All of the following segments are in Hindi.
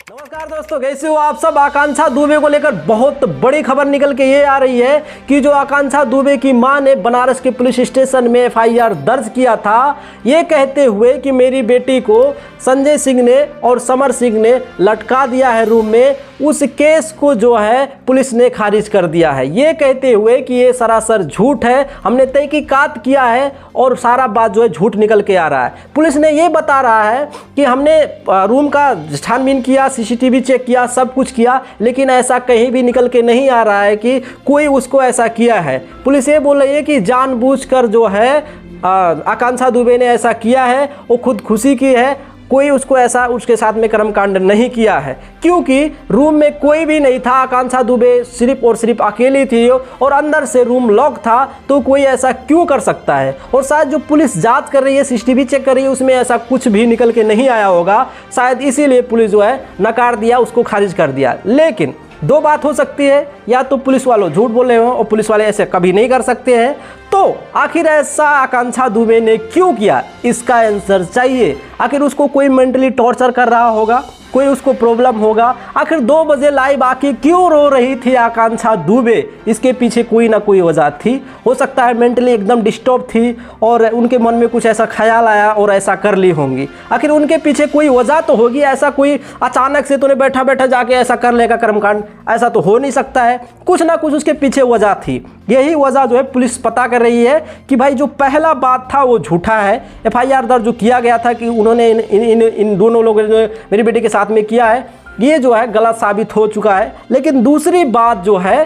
नमस्कार दोस्तों, कैसे हो आप सब। आकांक्षा दुबे को लेकर बहुत बड़ी खबर निकल के ये आ रही है कि जो आकांक्षा दुबे की मां ने बनारस के पुलिस स्टेशन में एफआईआर दर्ज किया था, ये कहते हुए कि मेरी बेटी को संजय सिंह ने और समर सिंह ने लटका दिया है रूम में, उस केस को जो है पुलिस ने खारिज कर दिया है। ये कहते हुए कि ये सरासर झूठ है, हमने तहकीकात किया है और सारा बात जो है झूठ निकल के आ रहा है। पुलिस ने ये बता रहा है कि हमने रूम का छानबीन किया, सीसीटीवी चेक किया, सब कुछ किया, लेकिन ऐसा कहीं भी निकल के नहीं आ रहा है कि कोई उसको ऐसा किया है। पुलिस ये बोल रही है कि जानबूझकर जो है आकांक्षा दुबे ने ऐसा किया है, वो खुद खुशी की है, कोई उसको ऐसा उसके साथ में कर्मकांड नहीं किया है, क्योंकि रूम में कोई भी नहीं था। आकांक्षा दुबे सिर्फ और सिर्फ अकेली थी और अंदर से रूम लॉक था, तो कोई ऐसा क्यों कर सकता है। और शायद जो पुलिस जांच कर रही है, सीसीटीवी चेक कर रही है, उसमें ऐसा कुछ भी निकल के नहीं आया होगा, शायद इसीलिए पुलिस जो है नकार दिया, उसको खारिज कर दिया। लेकिन दो बात हो सकती है, या तो पुलिस वालों झूठ बोल रहे हो और पुलिस वाले ऐसे कभी नहीं कर सकते हैं, तो आखिर ऐसा आकांक्षा दुबे ने क्यों किया, इसका आंसर चाहिए। आखिर उसको कोई मेंटली टॉर्चर कर रहा होगा, कोई उसको प्रॉब्लम होगा। आखिर 2 बजे लाइव आके क्यों रो रही थी आकांक्षा दुबे, इसके पीछे कोई ना कोई वजह थी। हो सकता है मेंटली एकदम डिस्टर्ब थी और उनके मन में कुछ ऐसा ख्याल आया और ऐसा कर ली होंगी। आखिर उनके पीछे कोई वजह तो होगी, ऐसा कोई अचानक से तो नहीं बैठा बैठा जाके ऐसा कर लेगा कर्मकांड, ऐसा तो हो नहीं सकता है। कुछ ना कुछ उसके पीछे वजह थी। यही वजह जो है पुलिस पता कर रही है कि भाई जो पहला बात था वो झूठा है। एफआईआर दर्ज जो किया गया था कि उन्होंने इन दोनों लोगों ने जो मेरी बेटी के साथ में किया है, ये जो है गलत साबित हो चुका है। लेकिन दूसरी बात जो है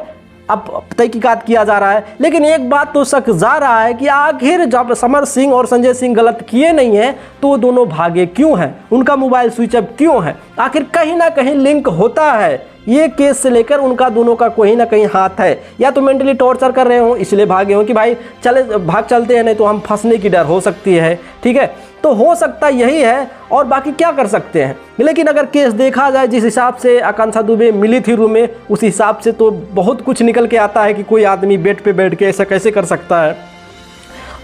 अब तहकीकात किया जा रहा है। लेकिन एक बात तो शक जा रहा है कि आखिर जब समर सिंह और संजय सिंह गलत किए नहीं हैं, तो वो दोनों भागे क्यों हैं, उनका मोबाइल स्विच ऑफ क्यों है। आखिर कहीं ना कहीं लिंक होता है ये केस से लेकर, उनका दोनों का कोई ना कहीं हाथ है। या तो मेंटली टॉर्चर कर रहे हो इसलिए भागे हो कि भाई भाग चलते हैं, नहीं तो हम फंसने की डर हो सकती है। ठीक है, तो हो सकता यही है और बाकी क्या कर सकते हैं। लेकिन अगर केस देखा जाए जिस हिसाब से आकांक्षा दुबे मिली थी रूम में, उस हिसाब से तो बहुत कुछ निकल के आता है कि कोई आदमी बेड पे बैठ के ऐसा कैसे कर सकता है।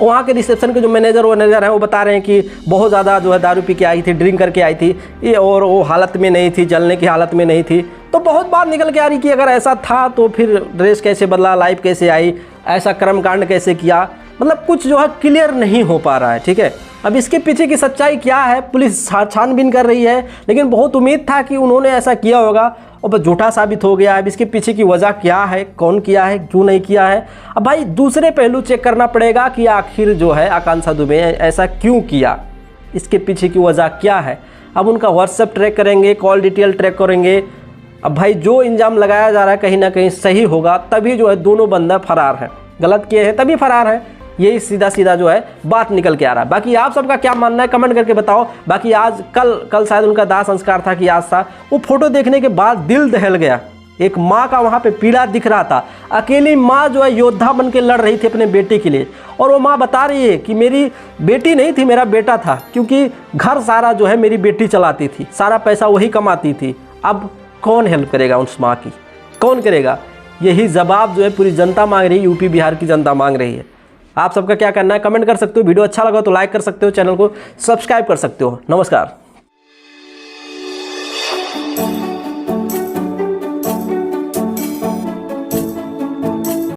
वहाँ के रिसेप्शन के जो मैनेजर हैं वो बता रहे हैं कि बहुत ज़्यादा जो है दारू पी के आई थी, ड्रिंक करके आई थी ये, और वो हालत में नहीं थी, जलने की हालत में नहीं थी। तो बहुत बात निकल के आ रही कि अगर ऐसा था तो फिर ड्रेस कैसे बदला, लाइव कैसे आई, ऐसा कर्मकांड कैसे किया, मतलब कुछ जो है क्लियर नहीं हो पा रहा है। ठीक है, अब इसके पीछे की सच्चाई क्या है पुलिस छानबीन कर रही है। लेकिन बहुत उम्मीद था कि उन्होंने ऐसा किया होगा और बस झूठा साबित हो गया। अब इसके पीछे की वजह क्या है, कौन किया है, क्यों नहीं किया है। अब भाई दूसरे पहलू चेक करना पड़ेगा कि आखिर जो है आकांक्षा दुबे ऐसा क्यों किया, इसके पीछे की वजह क्या है। अब उनका व्हाट्सएप ट्रैक करेंगे, कॉल डिटेल ट्रैक करेंगे। अब भाई जो इल्ज़ाम लगाया जा रहा है कहीं ना कहीं सही होगा, तभी जो है दोनों बंदा फरार है, गलत किए हैं तभी फरार है। यही सीधा सीधा जो है बात निकल के आ रहा है। बाकी आप सबका क्या मानना है कमेंट करके बताओ। बाकी आज कल शायद उनका दाह संस्कार था कि आज था, वो फोटो देखने के बाद दिल दहल गया। एक माँ का वहाँ पे पीड़ा दिख रहा था। अकेली माँ जो है योद्धा बन के लड़ रही थी अपने बेटे के लिए, और वो माँ बता रही है कि मेरी बेटी नहीं थी, मेरा बेटा था, क्योंकि घर सारा जो है मेरी बेटी चलाती थी, सारा पैसा वही कमाती थी। अब कौन हेल्प करेगा उस माँ की, कौन करेगा। यही जवाब जो है पूरी जनता मांग रही है, यूपी बिहार की जनता मांग रही है। आप सबका क्या करना है कमेंट कर सकते हो। वीडियो अच्छा लगा तो लाइक कर सकते हो, चैनल को सब्सक्राइब कर सकते हो। नमस्कार।